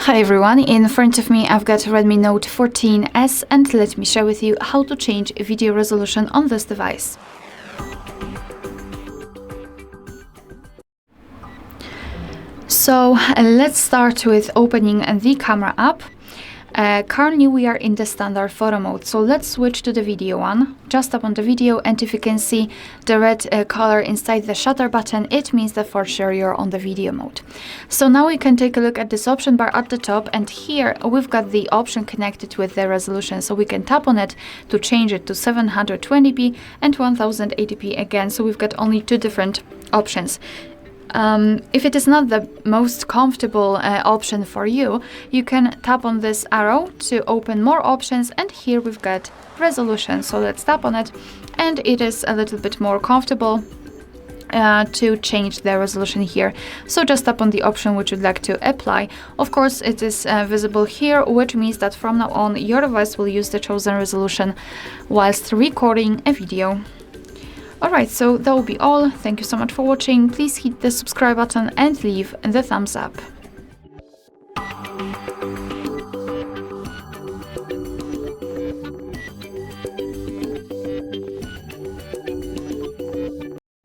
Hi everyone, in front of me I've got Redmi Note 14S and let me share with you how to change video resolution on this device. So let's start with opening the camera app. Currently we are in the standard photo mode, so let's switch to the video one. Just tap on the video, and if you can see the red color inside the shutter button, it means that for sure you're on the video mode. So now we can take a look at this option bar at the top, and here we've got the option connected with the resolution, so we can tap on it to change it to 720p and 1080p again. So we've got only two different options. If it is not the most comfortable option for you, you can tap on this arrow to open more options, and here we've got resolution. So let's tap on it, and it is a little bit more comfortable to change the resolution here. So just tap on the option which you'd like to apply. Of course, it is visible here, which means that from now on your device will use the chosen resolution whilst recording a video. Alright, so that will be all. Thank you so much for watching. Please hit the subscribe button and leave the thumbs up.